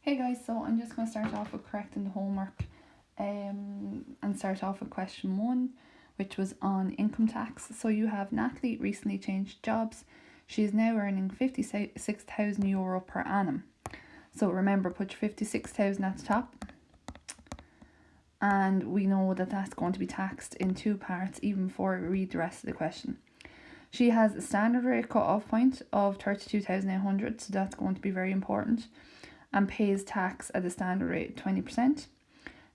Hey guys, so I'm just going to start off with correcting the homework and start off with question 1, which was on income tax. So you have Natalie recently changed jobs. She is now earning €56,000 per annum. So remember, put your 56,000 at the top. And we know that that's going to be taxed in 2 parts even before we read the rest of the question. She has a standard rate cut-off point of 32,800, so that's going to be very important, and pays tax at the standard rate 20%.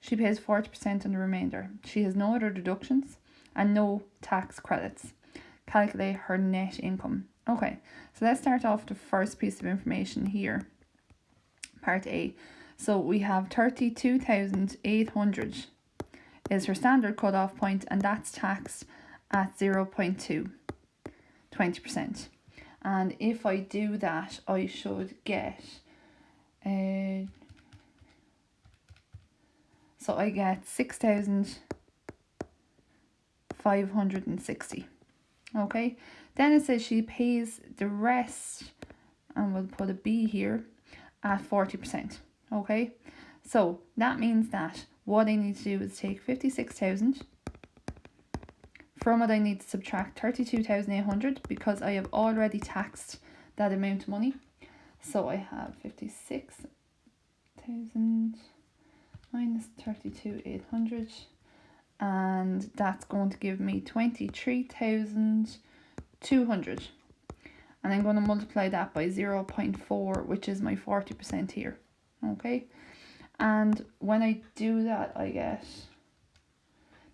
She pays 40% on the remainder. She has no other deductions and no tax credits. Calculate her net income. Okay, so let's start off the first piece of information here. Part A. So we have 32,800 is her standard cut-off point, and that's taxed at 0.2, 20%. And if I do that, I should get so I get 6,560. Okay, then it says she pays the rest, and we'll put a B here, at 40%. Okay, so that means that what I need to do is take 56,000. From it I need to subtract 32,800 because I have already taxed that amount of money. So I have 56,000 minus 32,800, and that's going to give me 23,200. And I'm going to multiply that by 0.4, which is my 40% here. Okay, and when I do that, I get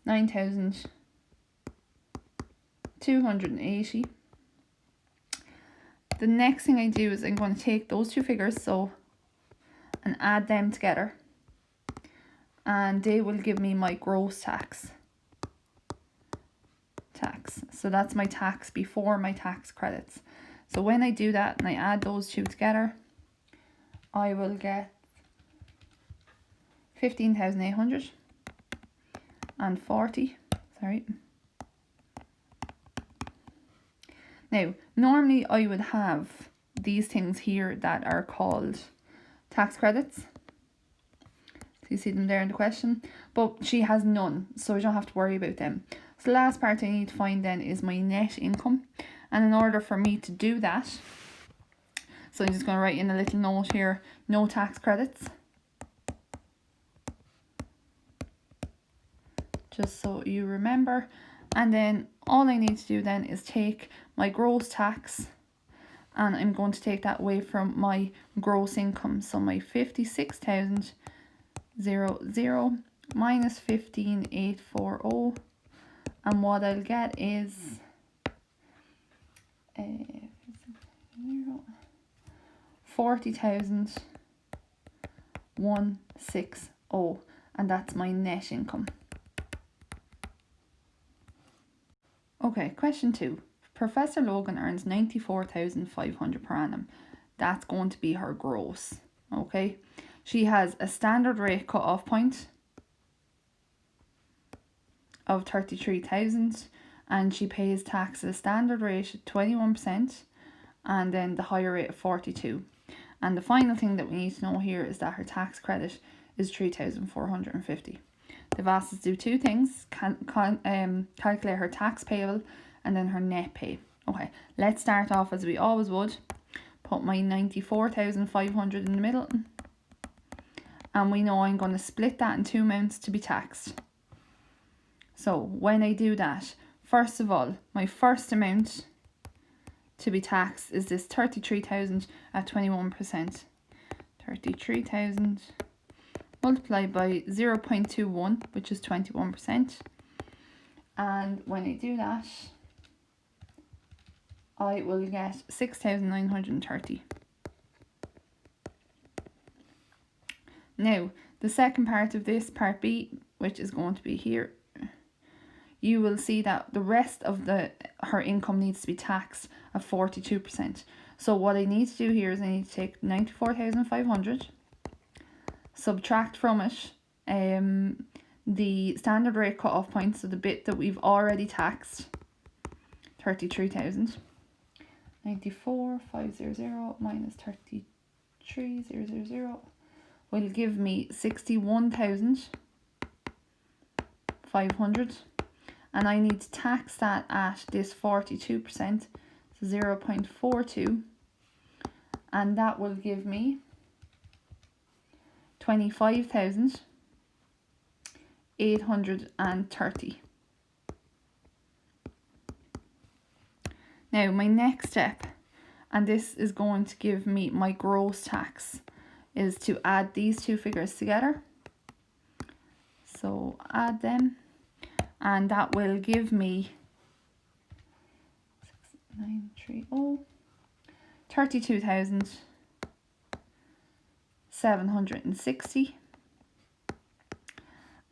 9,280. The next thing I do is I'm going to take those two figures and add them together, and they will give me my gross tax. So that's my tax before my tax credits. So when I do that and I add those two together, I will get 15,840. Now, normally I would have these things here that are called tax credits. So you see them there in the question, but she has none, so I don't have to worry about them. So the last part I need to find then is my net income. And in order for me to do that, so I'm just going to write in a little note here, no tax credits. Just so you remember. And then all I need to do then is take my gross tax, and I'm going to take that away from my gross income. So my 56,000 minus 15,840, and what I'll get is 40,160, and that's my net income. Okay, question 2. Professor Logan earns 94,500 per annum. That's going to be her gross. Okay, she has a standard rate cut-off point of 33,000, and she pays tax at a standard rate of 21%, and then the higher rate of 42%. And the final thing that we need to know here is that her tax credit is 3,450. They've asked us to do 2 things, calculate her tax payable and then her net pay. Okay, let's start off as we always would. Put my 94,500 in the middle, and we know I'm going to split that in 2 amounts to be taxed. So when I do that, first of all, my first amount to be taxed is this 33,000 at 21%. 33,000 multiplied by 0.21, which is 21%. And when I do that, I will get 6,930. Now, the second part of this, part B, which is going to be here, you will see that the rest of her income needs to be taxed at 42%. So what I need to do here is I need to take 94,500, subtract from it the standard rate cut-off point, so the bit that we've already taxed, 33,000. 94,500 minus 33,000 will give me 61,500, and I need to tax that at this 42%, so 0.42, and that will give me 25,830. Now my next step, and this is going to give me my gross tax, is to add these two figures together. So add them, and that will give me 6930, 32,760,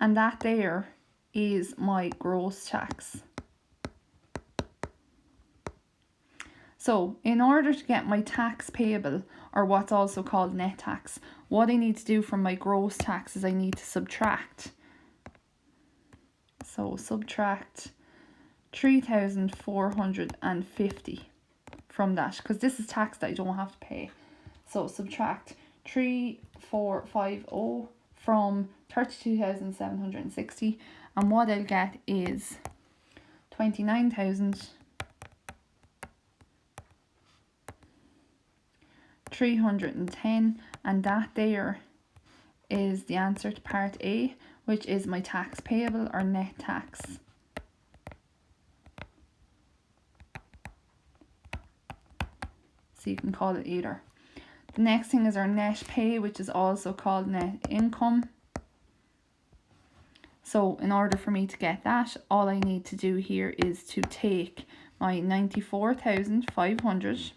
and that there is my gross tax. So in order to get my tax payable, or what's also called net tax, what I need to do from my gross tax is I need to subtract. So subtract 3,450 from that, because this is tax that I don't have to pay. So subtract 3,450 from 32,760, and what I'll get is 29,310, and that there is the answer to part A, which is my tax payable or net tax. So you can call it either. The next thing is our net pay, which is also called net income. So in order for me to get that, all I need to do here is to take my 94,500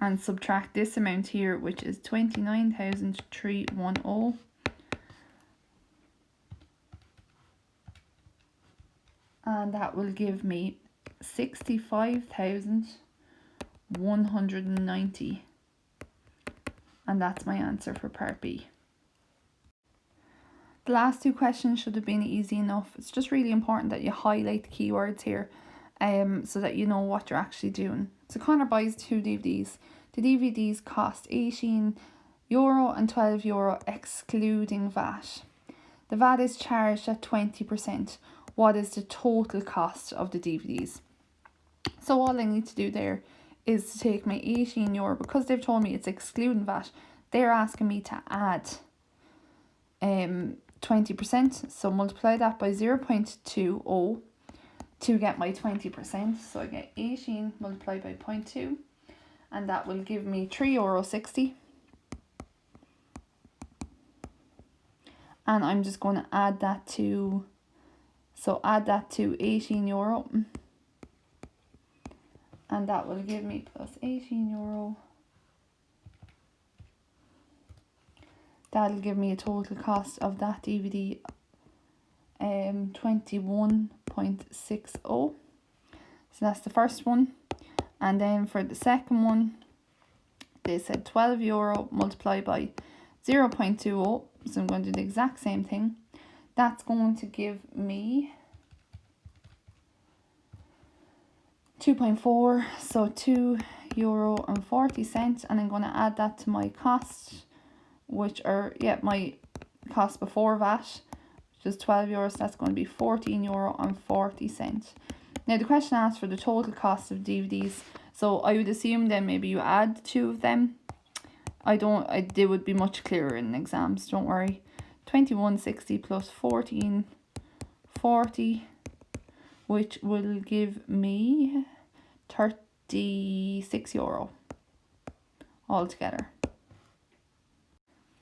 and subtract this amount here, which is 29,310. And that will give me 65,190. And that's my answer for part B. The last two questions should have been easy enough. It's just really important that you highlight the keywords here, so that you know what you're actually doing. So Connor buys 2 DVDs. The DVDs cost €18 and €12 excluding VAT. The VAT is charged at 20%. What is the total cost of the DVDs? So all I need to do there is to take my €18, because they've told me it's excluding VAT, they're asking me to add 20%, so multiply that by 0.20 to get my 20%. So I get 18 multiplied by 0.2, and that will give me €3.60. And I'm just going to add that to, so add that to €18, and that will give me plus €18. That'll give me a total cost of that DVD 21.60. So that's the first one. And then for the second one, they said €12 multiplied by 0.20. So I'm going to do the exact same thing. That's going to give me 2.4, so €2.40, and I'm going to add that to my cost, which are, my cost before VAT, which is €12, so that's going to be €14.40. Now the question asks for the total cost of DVDs, so I would assume then maybe you add 2 of them. They would be much clearer in exams, don't worry. 21.60 plus 14.40, which will give me €36 altogether.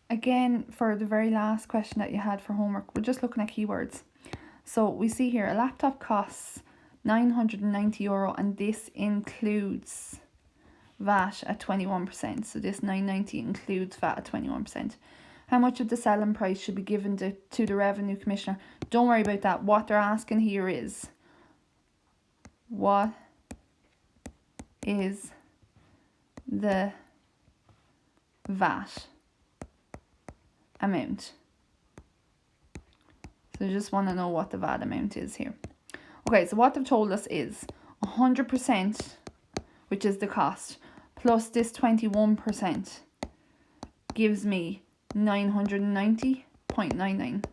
Again, for the very last question that you had for homework, we're just looking at keywords. So we see here a laptop costs €990, and this includes VAT at 21%. So this €990 includes VAT at 21%. How much of the selling price should be given to the Revenue Commissioner? Don't worry about that. What they're asking here is, what is the VAT amount? So I just want to know what the VAT amount is here. Okay, so what they've told us is 100%, which is the cost, plus this 21%. gives me 990.99.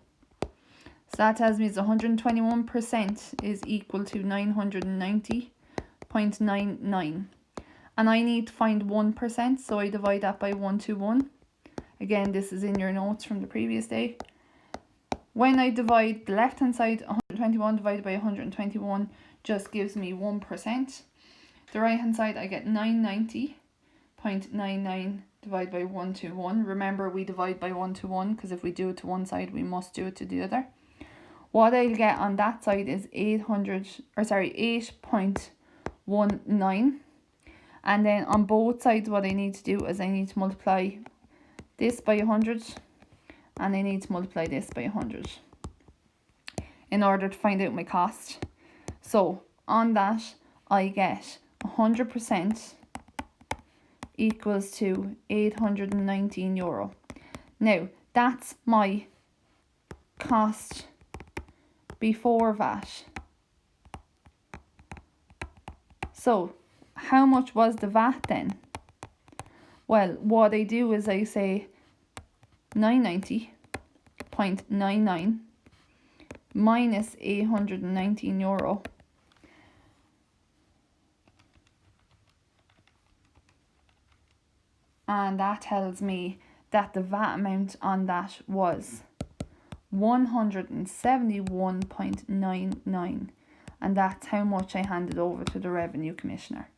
So that tells me it's 121% is equal to 990.99. And I need to find 1%, so I divide that by 121. Again, this is in your notes from the previous day. When I divide the left hand side, 121 divided by 121 just gives me 1%. The right hand side, I get 990.99 divided by 121. Remember, we divide by 121 because if we do it to one side, we must do it to the other. What I'll get on that side is 8.19. And then on both sides, what I need to do is I need to multiply this by 100 and I need to multiply this by 100 in order to find out my cost. So on that, I get 100% equals to €819. Now, that's my cost before VAT. So, how much was the VAT then? Well, what I do is I say 990.99 minus €819. And that tells me that the VAT amount on that was 171.99, and that's how much I handed over to the Revenue Commissioner.